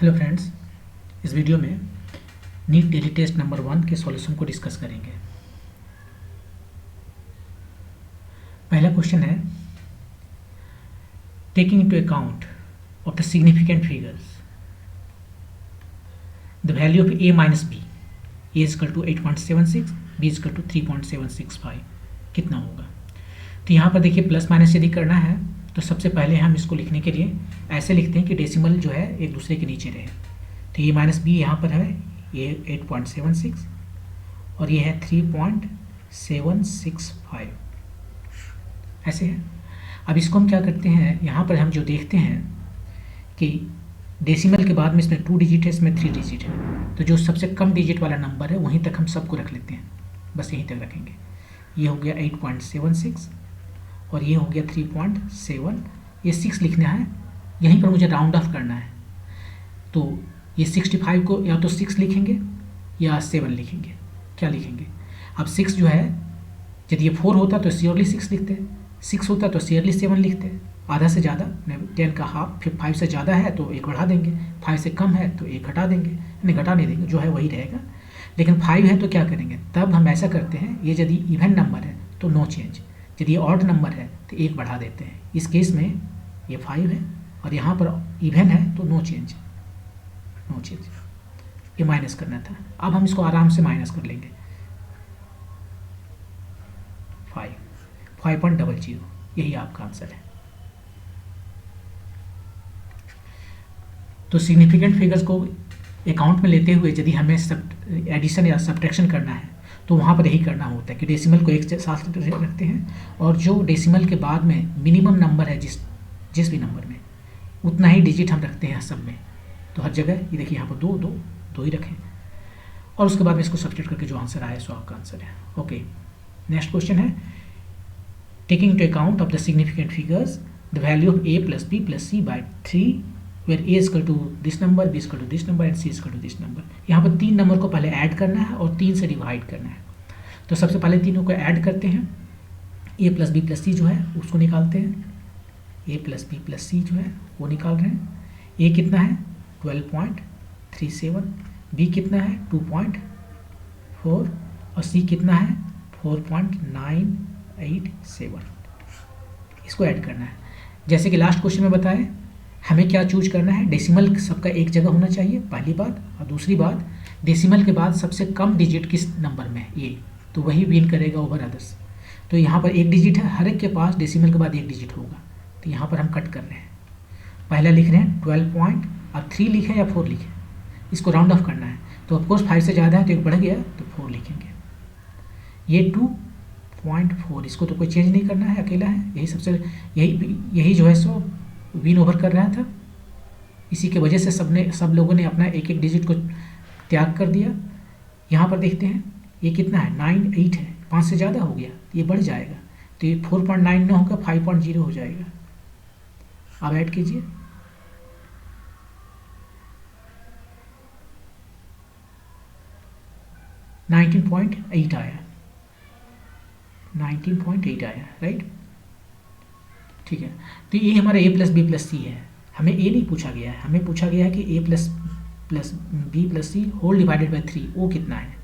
Hello friends, इस video में NEET daily test number 1 के सॉल्यूशन को डिस्कस करेंगे। पहला क्वेश्चन है, taking into account of the significant figures the value of a minus B, A equal to 8.76, B equal to 3.765 कितना होगा। तो यहाँ पर देखिए प्लस माइनस यदि करना है तो सबसे पहले हम इसको लिखने के लिए ऐसे लिखते हैं कि डेसिमल जो है एक दूसरे के नीचे रहे। तो ये माइनस बी यहाँ पर है, ये 8.76 और ये है 3.765 ऐसे है। अब इसको हम क्या करते हैं, यहाँ पर हम जो देखते हैं कि डेसिमल के बाद में इसमें 2 डिजिट है, इसमें 3 डिजिट है, तो जो सबसे कम डिजिट वाला नंबर है वहीं तक हम सबको रख लेते हैं, बस यहीं तक रखेंगे। ये हो गया 8.76 और ये हो गया 3.7, ये 6 लिखना है, यहीं पर मुझे राउंड ऑफ करना है। तो ये 65 को या तो 6 लिखेंगे या 7 लिखेंगे, क्या लिखेंगे। अब 6 जो है, यदि ये 4 होता तो श्योरली 6 लिखते हैं, 6 होता तो श्योरली 7 लिखते हैं। आधा से ज़्यादा 10 का हाफ, फिर 5 से ज़्यादा है तो 1 बढ़ा देंगे, 5 से कम है तो 1 घटा देंगे, नहीं घटा नहीं देंगे, जो है वही रहेगा। लेकिन 5 है तो क्या करेंगे, तब हम ऐसा करते हैं, ये यदि इवन नंबर है तो नो चेंज, यदि ये ऑड नंबर है तो 1 बढ़ा देते हैं। इस केस में ये 5 है और यहाँ पर इवन है तो नो चेंज, नो चेंज। ये माइनस करना था, अब हम इसको आराम से माइनस कर लेंगे। 5.00, यही आपका आंसर है। तो सिग्निफिकेंट फिगर्स को अकाउंट में लेते हुए यदि हमें एडिशन या सब्ट्रैक्शन करना है तो वहाँ पर यही करना होता है कि डेसिमल को एक साथ रखते हैं और जो डेसिमल के बाद में मिनिमम नंबर है जिस भी नंबर में, उतना ही डिजिट हम रखते हैं सब में। तो हर जगह ये देखिए, यहाँ पर दो ही रखें और उसके बाद में इसको सब्स्टिट्यूट करके जो आंसर आया सो आपका आंसर है। ओके, नेक्स्ट क्वेश्चन है, taking to account of the significant figures the value of a plus b plus c by 3 where a equal to this number, b equal to this number and c equal to this number. यहाँ पर 3 number को पहले add करना है और 3 से divide करना है। तो सबसे पहले तीनों को ऐड करते हैं, a plus b plus c जो है उसको निकालते हैं, a plus b plus c जो है वो निकाल रहे हैं। a कितना है 12.37, b कितना है 2.4 और c कितना है 4.987। इसको ऐड करना है। जैसे कि लास्ट क्वेश्चन में बताएं, हमें क्या चूज करना है, डेसिमल सबका एक जगह होना चाहिए पहली बात, और दूसरी बात डेसिमल के बाद सबसे कम डिजिट किस नंबर में है ये, तो वही विन करेगा ओवर अदर्स। तो यहाँ पर 1 डिजिट है, हर एक के पास डेसिमल के बाद 1 डिजिट होगा, तो यहाँ पर हम कट कर रहे हैं। पहला लिख रहे हैं 12 अब 3 लिखें या 4 लिखें, इसको राउंड ऑफ करना है। तो ऑफकोर्स 5 से ज़्यादा है तो 1 बढ़ गया तो 4 लिखेंगे। ये 2.4, इसको तो कोई चेंज नहीं करना है, अकेला है, यही सबसे यही जो है सो विन ओवर कर रहा था। इसी के वजह से सब लोगों ने अपना एक एक डिजिट को त्याग कर दिया। यहाँ पर देखते हैं ये कितना है 9.8 है, 5 से ज़्यादा हो गया, ये बढ़ जाएगा, तो ये 4.9 न होगा 5.0 हो जाएगा। अब ऐड कीजिए, $19.8 आया, 19.8 आया, राइट। ठीक है, तो ये हमारा a प्लस बी प्लस सी है। हमें a नहीं पूछा गया है, हमें पूछा गया है कि a plus B plus C whole divided by 3, o कितना है,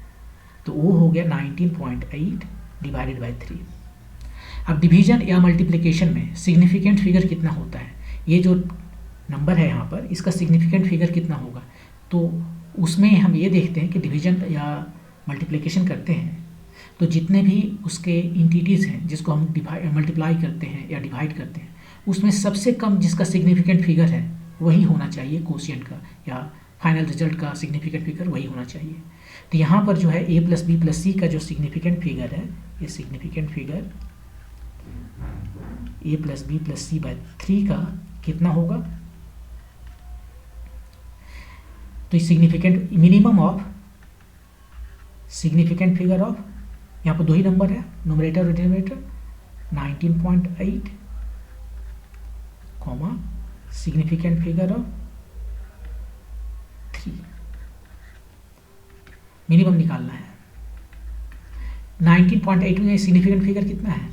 तो o हो गया 19.8 डिवाइडेड बाई 3। अब डिवीजन या मल्टीप्लिकेशन में सिग्निफिकेंट फिगर कितना होता है, ये जो नंबर है यहाँ पर इसका सिग्निफिकेंट फिगर कितना होगा, तो उसमें हम ये देखते हैं कि डिवीजन या मल्टीप्लिकेशन करते हैं तो जितने भी उसके इंटिटीज़ हैं जिसको हम मल्टीप्लाई करते हैं या डिवाइड करते हैं, उसमें सबसे कम जिसका सिग्निफिकेंट फिगर है वही होना चाहिए कोशिएंट का, या फाइनल रिजल्ट का सिग्निफिकेंट फिगर वही होना चाहिए। तो यहाँ पर जो है a plus B plus C का जो सिग्निफिकेंट फिगर है, ये significant figure a plus B plus C by 3 का कितना होगा, तो significant minimum of significant figure of, यहाँ पर 2 ही नंबर है न्यूमरेटर और denominator, 19.8 comma significant figure of 3, minimum निकालना है। 19.8 में सिग्निफिकेंट फिगर कितना है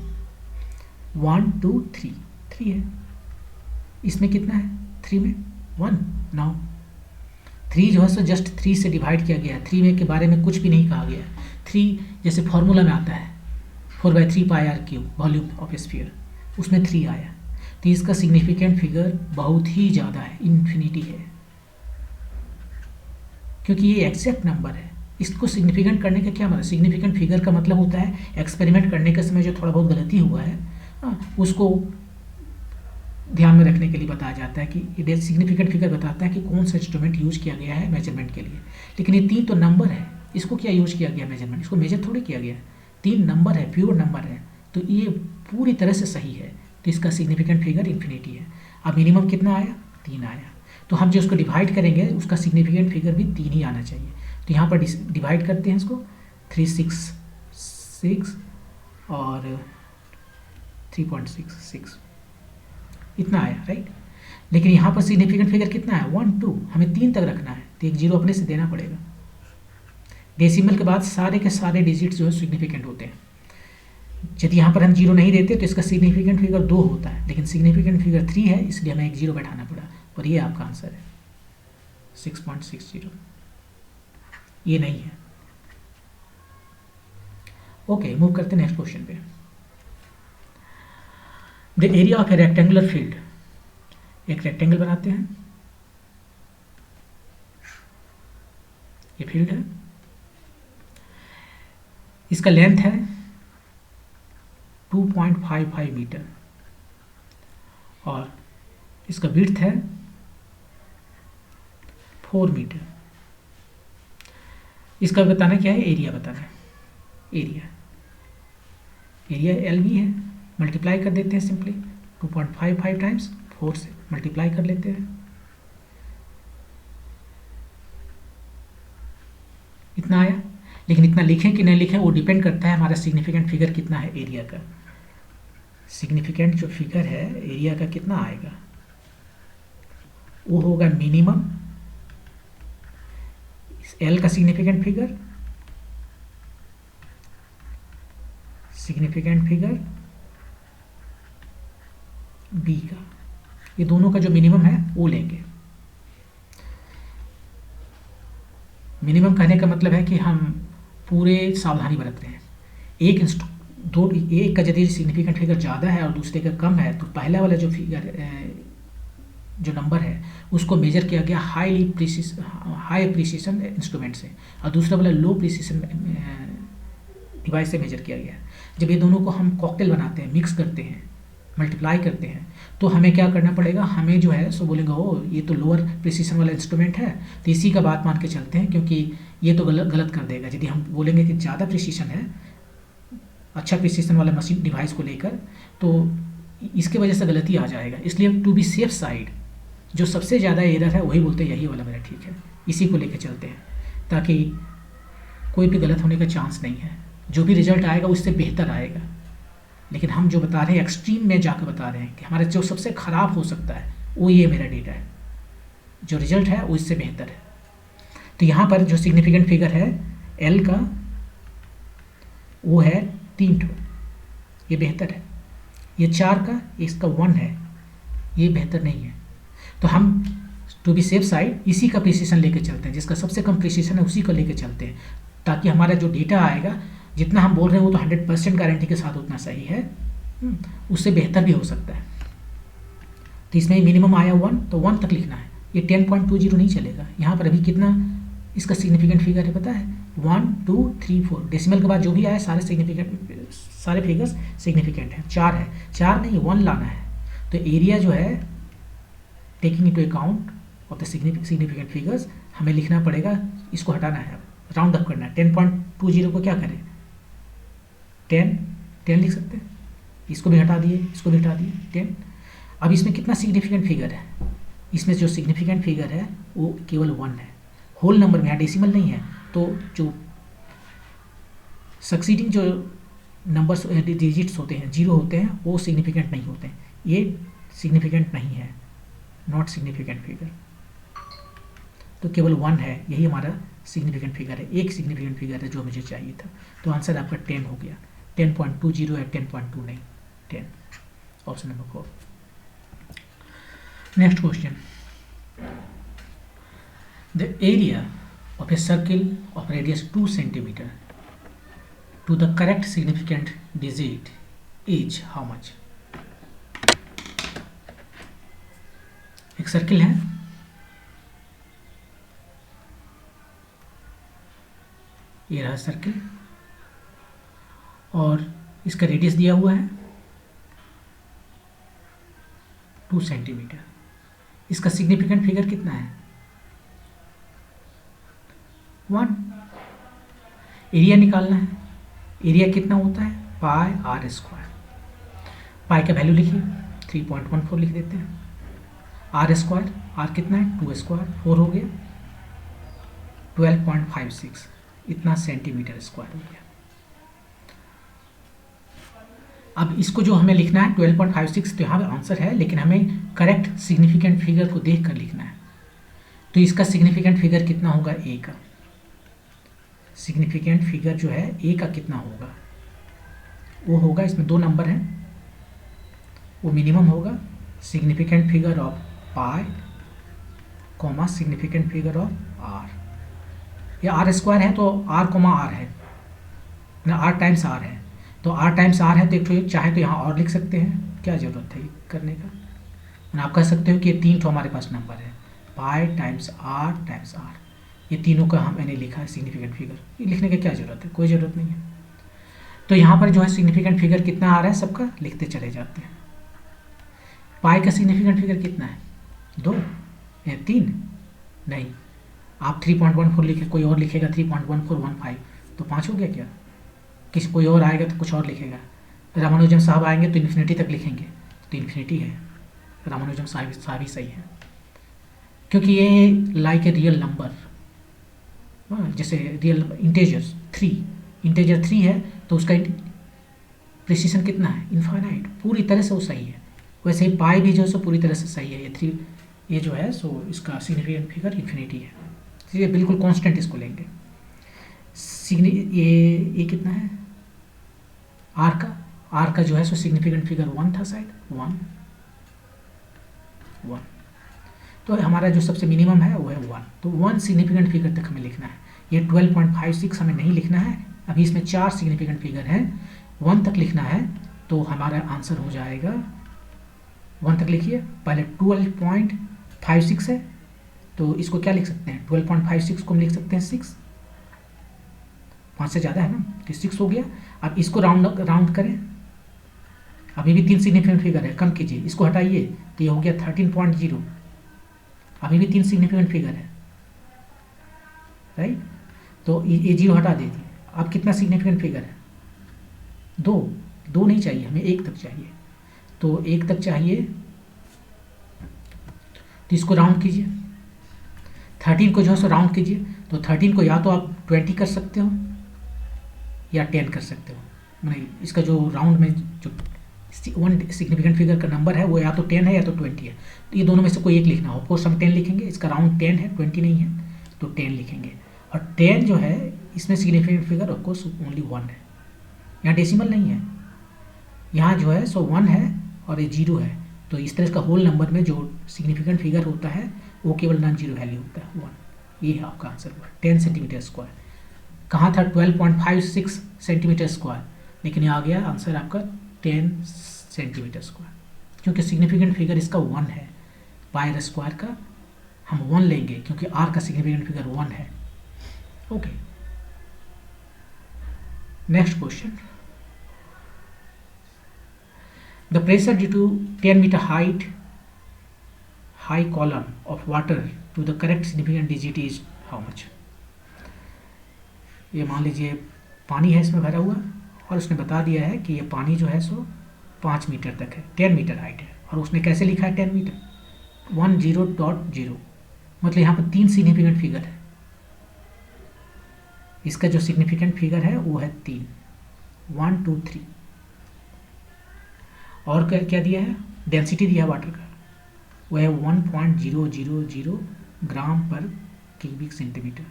1 2 3 है, इसमें कितना है 3 में 1 9, 3 जो है सो जस्ट 3 से डिवाइड किया गया है, 3 में के बारे में कुछ भी नहीं कहा गया है। 3 जैसे फॉर्मूला में आता है 4/3 pi r cube volume of sphere, उसमें 3 आया, तो इसका सिग्निफिकेंट फिगर बहुत ही ज़्यादा है, इन्फिनिटी है, क्योंकि ये एग्जैक्ट नंबर है। इसको सिग्निफिकेंट करने का क्या मतलब, सिग्निफिकेंट फिगर का मतलब होता है एक्सपेरिमेंट करने के समय जो थोड़ा बहुत गलती हुआ है उसको ध्यान में रखने के लिए बताया जाता है कि ये सिग्निफिकेंट फिगर बताता है कि कौन सा इंस्ट्रूमेंट यूज किया गया है मेजरमेंट के लिए। लेकिन ये 3 तो नंबर है, इसको क्या यूज किया गया मेजरमेंट, इसको मेजर थोड़ी किया गया है, 3 नंबर है, प्योर नंबर है, तो ये पूरी तरह से सही है, तो इसका सिग्निफिकेंट फिगर इन्फिनिटी है। अब मिनिमम कितना आया, 3 आया, तो हम जो उसको डिवाइड करेंगे उसका सिग्निफिकेंट फिगर भी 3 ही आना चाहिए। तो यहाँ पर डिवाइड करते हैं इसको, 366 और 3.66 इतना आया, राइट। लेकिन यहाँ पर सिग्निफिकेंट फिगर कितना है, 1 2, हमें 3 तक रखना है, तो एक जीरो अपने से देना पड़ेगा। डेसिमल के बाद सारे के सारे डिजिट जो है सिग्निफिकेंट होते हैं। यदि यहाँ पर हम जीरो नहीं देते तो इसका सिग्निफिकेंट फिगर 2 होता है, लेकिन सिग्निफिकेंट फिगर 3 है, इसलिए हमें एक जीरो बैठाना पड़ा, और ये आपका आंसर है 6.60। ये नहीं है। ओके, मूव करते हैं नेक्स्ट क्वेश्चन पे। The area of A rectangular field, एक रेक्टेंगल बनाते हैं, ये फील्ड है, इसका लेंथ है 2.55 मीटर और इसका विड्थ है 4 मीटर। इसका बताना क्या है, एरिया बताना है। एरिया एल भी है, मल्टीप्लाई कर देते हैं सिंपली, 2.55 टाइम्स 4 से मल्टीप्लाई कर लेते हैं, इतना आया। लेकिन इतना लिखें कि नहीं लिखें वो डिपेंड करता है हमारा सिग्निफिकेंट फिगर कितना है एरिया का। सिग्निफिकेंट जो फिगर है एरिया का कितना आएगा, वो होगा मिनिमम एल का सिग्निफिकेंट फिगर बी का, ये दोनों का जो मिनिमम है वो लेंगे। मिनिमम कहने का मतलब है कि हम पूरे सावधानी बरत रहे हैं। एक का यदि सिग्निफिकेंट फिगर ज़्यादा है और दूसरे का कम है तो पहला वाला जो फिगर जो नंबर है उसको मेजर किया गया हाई प्रिसीशन इंस्ट्रूमेंट से, और दूसरा वाला लो प्रिसीशन डिवाइस से मेजर किया गया। जब ये दोनों को हम कॉकटेल बनाते हैं, मिक्स करते हैं, मल्टीप्लाई करते हैं, तो हमें क्या करना पड़ेगा, हमें जो है सो बोलेंगे ओ ये तो लोअर प्रिसीशन वाला इंस्ट्रूमेंट है, तो इसी का बात मान के चलते हैं, क्योंकि ये तो गलत कर देगा। यदि हम बोलेंगे कि ज़्यादा प्रिसीशन है, अच्छा प्रिसीशन वाला मशीन डिवाइस को लेकर, तो इसके वजह से गलती आ जाएगा। इसलिए टू बी सेफ साइड जो सबसे ज़्यादा एरर है वही बोलते हैं यही वाला मेरा ठीक है, इसी को लेकर चलते हैं, ताकि कोई भी गलत होने का चांस नहीं है। जो भी रिजल्ट आएगा उससे बेहतर आएगा, लेकिन हम जो बता रहे हैं एक्सट्रीम में जाकर बता रहे हैं कि हमारे जो सबसे ख़राब हो सकता है वो ये मेरा डेटा है, जो रिजल्ट है वो इससे बेहतर है। तो यहाँ पर जो सिग्निफिकेंट फिगर है एल का वो है 3, ये बेहतर है। ये 4 का, इसका 1 है, ये बेहतर नहीं है। तो हम टू बी सेफ साइड इसी का प्रिसीशन लेके चलते हैं, जिसका सबसे कम प्रिसीशन है उसी को लेके चलते हैं, ताकि हमारा जो डेटा आएगा जितना हम बोल रहे हैं वो तो 100% गारंटी के साथ उतना सही है, उससे बेहतर भी हो सकता है। तो इसमें मिनिमम आया 1, तो 1 तक लिखना है, ये 10.20 नहीं चलेगा। यहाँ पर अभी कितना इसका सिग्निफिकेंट फिगर है पता है, 1 2 3 4, डेसिमल के बाद जो भी आए सारे फिगर्स सिग्निफिकेंट हैं। 4 है, 4 नहीं 1 लाना है। तो एरिया जो है taking into account of the significant figures हमें लिखना पड़ेगा, इसको हटाना है, राउंड अप करना है। 10.20 को क्या करें, 10 लिख सकते हैं, इसको भी हटा दिए, इसको भी हटा दिए 10। अब इसमें कितना सिग्निफिकेंट फिगर है, इसमें जो सिग्निफिकेंट फिगर है वो केवल 1 है, होल नंबर में, यहाँ डेसिमल नहीं है। तो जो सक्सीडिंग जो नंबर्स डिजिट्स होते हैं, जीरो होते हैं, वो सिग्निफिकेंट नहीं होते हैं, ये सिग्निफिकेंट नहीं है, नॉट सिग्निफिकेंट फिगर। तो केवल 1 है, यही हमारा सिग्निफिकेंट फिगर है, एक सिग्निफिकेंट फिगर है जो मुझे चाहिए था। तो आंसर आपका 10 हो गया, 10.20 है, 10.2 नहीं, 10, option number 4। Next question, the area of a circle of radius 2 centimeter to the correct significant digit is how much? एक सर्किल है, ये रहा सर्किल, और इसका रेडियस दिया हुआ है 2 सेंटीमीटर। इसका सिग्निफिकेंट फिगर कितना है? 1। एरिया निकालना है। एरिया कितना होता है? पाई आर स्क्वायर। पाई का वैल्यू लिखिए, 3.14 लिख देते हैं। आर स्क्वायर, आर कितना है? 2 स्क्वायर, 4 हो गया, 12.56, इतना सेंटीमीटर स्क्वायर हो गया। अब इसको जो हमें लिखना है 12.56, तो यहाँ पे आंसर है, लेकिन हमें करेक्ट सिग्निफिकेंट फिगर को देख कर लिखना है। तो इसका सिग्निफिकेंट फिगर कितना होगा? ए का सिग्निफिकेंट फिगर जो है ए का कितना होगा? वो होगा, इसमें 2 नंबर हैं, वो मिनिमम होगा significant figure of pi comma significant figure of R. या आर स्क्वायर है तो आर कॉमा आर है ना, आर टाइम्स आर है, तो आर टाइम्स आर है, तो एक तो चाहे तो यहाँ और लिख सकते हैं, क्या ज़रूरत है करने का। ना आप कह सकते हो कि ये 3 तो हमारे पास नंबर है, पाई टाइम्स आर, ये तीनों का मैंने लिखा है सिग्निफिकेंट फिगर। ये लिखने की क्या ज़रूरत है? कोई ज़रूरत नहीं है। तो यहाँ पर जो है सिग्निफिकेंट फिगर कितना आ रहा है सबका लिखते चले जाते हैं। पाई का सिग्निफिकेंट फिगर कितना है? 2 या 3? नहीं, आप 3.14 लिखे, कोई और लिखेगा 3.1415, तो 5 हो गया क्या? किसी कोई और आएगा तो कुछ और लिखेगा। रामानुजन साहब आएंगे तो इन्फिनिटी तक लिखेंगे, तो इन्फिनिटी है, रामानुजन साहब ही सही है, क्योंकि ये लाइक ए रियल नंबर, जैसे रियल इंटेजर 3 है, तो उसका प्रिसीशन कितना है? इनफाइनाइट, पूरी तरह से वो सही है। वैसे ही पाई भी जो है सो पूरी तरह से सही है। ये 3 ये जो है सो इसका सिग्निफिकेंट फिगर इन्फिनिटी है, ये बिल्कुल कांस्टेंट इसको लेंगे। ये कितना है? आर का जो है सो सिग्निफिकेंट फिगर 1 था शायद, 1। तो हमारा जो सबसे मिनिमम है वो है 1, तो 1 सिग्निफिकेंट फिगर तक हमें लिखना है। ये 12.56 हमें नहीं लिखना है, अभी इसमें 4 सिग्निफिकेंट फिगर हैं, 1 तक लिखना है, तो हमारा आंसर हो जाएगा 1 तक लिखिए। पहले 12.56 है, तो इसको क्या लिख सकते हैं? 12.56 को हम लिख सकते हैं 6, 5 से ज़्यादा है ना, तो 6 हो गया। अब इसको राउंड करें, अभी भी 3 सिग्निफिकेंट फिगर है, कम कीजिए, इसको हटाइए, तो ये हो गया 13.0, अभी भी 3 सिग्निफिकेंट फिगर है, राइट। तो ये 0 हटा दीजिए। अब कितना सिग्निफिकेंट फिगर है? 2 नहीं चाहिए हमें, 1 तक चाहिए, तो 1 तक चाहिए, तो इसको राउंड कीजिए। 13 को जो है सो राउंड कीजिए, तो 13 को या तो आप 20 कर सकते हो या 10 कर सकते हो। मैंने इसका जो राउंड में जो 1 सिग्निफिकेंट फिगर का नंबर है वो या तो 10 है या तो 20 है, तो ये दोनों में से कोई एक लिखना हो। ऑफकोर्स हम 10 लिखेंगे, इसका राउंड 10 है, 20 नहीं है, तो 10 लिखेंगे। और 10 जो है इसमें सिग्निफिकेंट फिगर ऑफकोर्स ओनली 1 है, यहाँ डेसिमल नहीं है, यहाँ जो है सो 1 है और ये 0 है, तो इस तरह का होल नंबर में जो सिग्निफिकेंट फिगर होता है वो केवल नॉन जीरो वैल्यू होता है 1। ये है आपका आंसर हुआ 10 सेंटीमीटर स्क्वायर। कहाँ था? 12.56 सेंटीमीटर स्क्वायर, लेकिन ये आ गया आंसर आपका 10 सेंटीमीटर स्क्वायर, क्योंकि सिग्निफिकेंट फिगर इसका 1 है। पाई स्क्वायर का हम 1 लेंगे क्योंकि आर का सिग्निफिकेंट फिगर 1 है। Okay, next question. The pressure due to 10 meter high column of water to the correct significant digit is how much? ये मान लीजिए पानी है इसमें भरा हुआ, और उसने बता दिया है कि ये पानी जो है सो 5 मीटर तक है, 10 मीटर हाइट है, और उसने कैसे लिखा है 10 मीटर? 10.0, मतलब यहाँ पर 3 सिग्निफिकेंट फिगर है। इसका जो सिग्निफिकेंट फिगर है वो है 3, 1 2 3। और क्या दिया है? डेंसिटी दिया है वाटर का, वो है 1.000 ग्राम पर क्यूबिक सेंटीमीटर।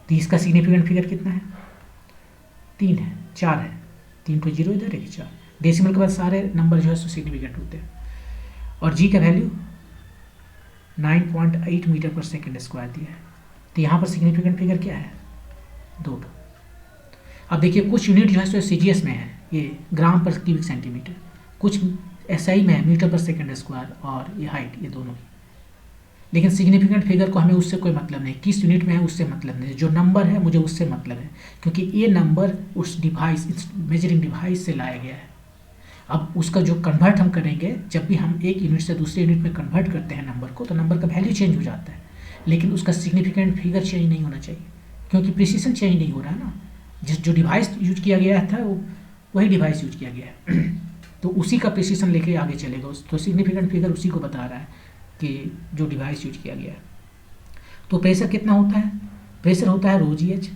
तो इसका सिग्निफिकेंट फिगर कितना है? 3 है, 4 है, 3 तो 0 इधर है, 4। डेसिमल के बाद सारे नंबर जो है सो सिग्निफिकेंट होते हैं। और जी का वैल्यू 9.8 मीटर पर सेकेंड स्क्वायर दिया है। तो यहाँ पर सिग्निफिकेंट फिगर क्या है? 2। अब देखिए कुछ यूनिट जो है सो सीजीएस में है, ये ग्राम पर क्यूबिक सेंटीमीटर, कुछ एसआई में है, मीटर पर सेकेंड स्क्वायर, और ये हाइट, ये दोनों ही। लेकिन सिग्निफिकेंट फिगर को हमें उससे कोई मतलब नहीं, किस यूनिट में है उससे मतलब नहीं, जो नंबर है मुझे उससे मतलब है, क्योंकि ये नंबर उस डिवाइस, इस मेजरिंग डिवाइस से लाया गया है। अब उसका जो कन्वर्ट हम करेंगे, जब भी हम एक यूनिट से दूसरे यूनिट में कन्वर्ट करते हैं नंबर को, तो नंबर का वैल्यू चेंज हो जाता है, लेकिन उसका सिग्निफिकेंट फिगर चेंज नहीं होना चाहिए, क्योंकि प्रिसीजन चेंज नहीं हो रहा है ना। जो डिवाइस यूज किया गया था वही डिवाइस यूज किया गया है तो उसी का प्रिसीजन लेके आगे चलेगा। तो सिग्निफिकेंट फिगर उसी को बता रहा है कि जो डिवाइस यूज किया गया है। तो प्रेशर कितना होता है? प्रेशर होता है रो जी एच।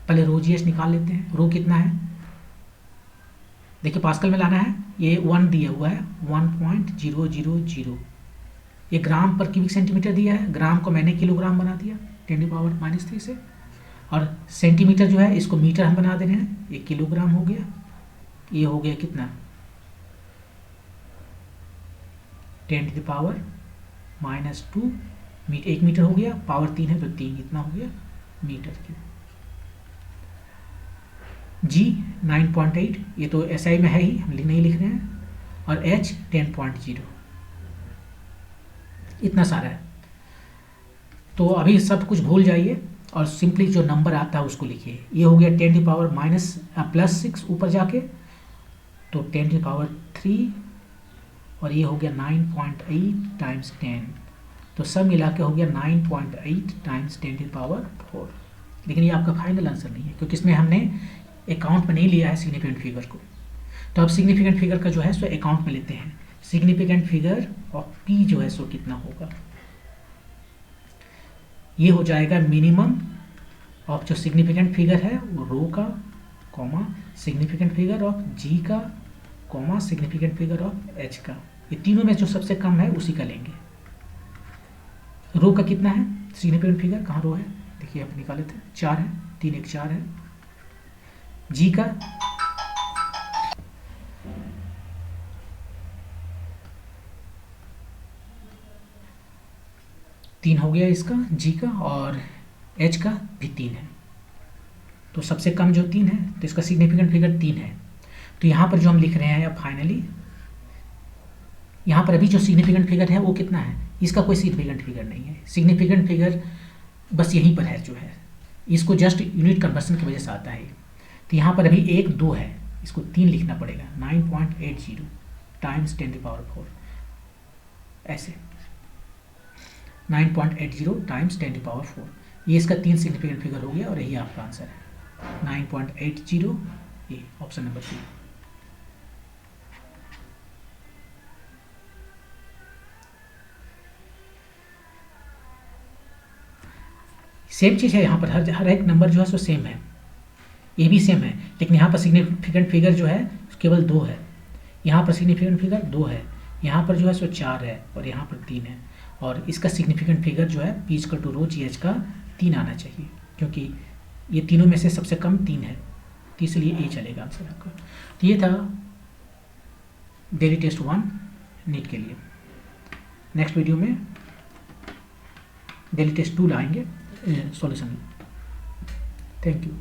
पहले रो जी एच निकाल लेते हैं। रो कितना है? देखिए पास्कल में लाना है, ये 1 दिया हुआ है, 1.000। ये ग्राम पर क्यूबिक सेंटीमीटर दिया है, ग्राम को मैंने किलोग्राम बना दिया 10⁻³ से, और सेंटीमीटर जो है इसको मीटर हम बना दे रहे हैं, ये किलोग्राम हो गया। ये हो गया कितना? 10⁻²। 1 मीटर हो गया, पावर 3 है तो 3, इतना हो गया मीटर क्यूब। जी 9.8, ये तो एसआई में है ही, हम नहीं लिख रहे हैं, और एच 10.0, इतना सारा है। तो अभी सब कुछ भूल जाइए और सिंपली जो नंबर आता है उसको लिखिए। ये हो गया 10⁻⁻+6 ऊपर जाके, तो 10⁻³ और ये हो गया 9.8 × 10, तो सब मिला के हो गया 9.8 × 10⁻⁴। लेकिन ये आपका फाइनल आंसर नहीं है, क्योंकि इसमें हमने अकाउंट में नहीं लिया है सिग्निफिकेंट फिगर को। तो अब सिग्निफिकेंट फिगर का जो है सो अकाउंट में लेते हैं। सिग्निफिकेंट फिगर ऑफ पी जो है सो कितना होगा? ये हो जाएगा मिनिमम ऑफ जो सिग्निफिकेंट फिगर है वो रो का, कॉमा सिग्निफिकेंट फिगर ऑफ जी का, comma significant figure of H का। ये तीनों में जो सबसे कम है उसी का लेंगे। रो का कितना है सिग्निफिकेंट फिगर? कहाँ रो है? देखिए आप निकाले थे, 4 है, 3 1 4 है। जी का 3 हो गया इसका, जी का, और एच का भी 3 है। तो सबसे कम जो 3 है, तो इसका सिग्निफिकेंट फिगर 3 है। तो यहाँ पर जो हम लिख रहे हैं अब फाइनली, यहाँ पर अभी जो सिग्निफिकेंट फिगर है वो कितना है? इसका कोई सिग्निफिकेंट फिगर नहीं है। सिग्निफिकेंट फिगर बस यहीं पर है जो है, इसको जस्ट यूनिट कन्वर्सन की वजह से आता है। तो यहाँ पर अभी 1 2 है, इसको 3 लिखना पड़ेगा, 9.80 × 10⁻⁴, ऐसे 9.80 × 10⁻⁴। ये इसका 3 सिग्निफिकेंट फिगर हो गया और यही आपका आंसर है 9.80, ये ऑप्शन नंबर 3। सेम चीज़ है यहाँ पर, हर एक नंबर जो है सो सेम है, ये भी सेम है, लेकिन यहाँ पर सिग्निफिकेंट फिगर जो है केवल 2 है। यहाँ पर सिग्निफिकेंट फिगर 2 है, यहाँ पर जो है सो 4 है, और यहाँ पर 3 है। और इसका सिग्निफिकेंट फिगर जो है P equal to rho G H का 3 आना चाहिए, क्योंकि ये तीनों में से सबसे कम 3 है, तो इसलिए ए चलेगा आंसर आपका। तो ये था डेली टेस्ट 1 नीट के लिए। नेक्स्ट वीडियो में डेली टेस्ट 2 लाएंगे सॉल्यूशन। Thank you.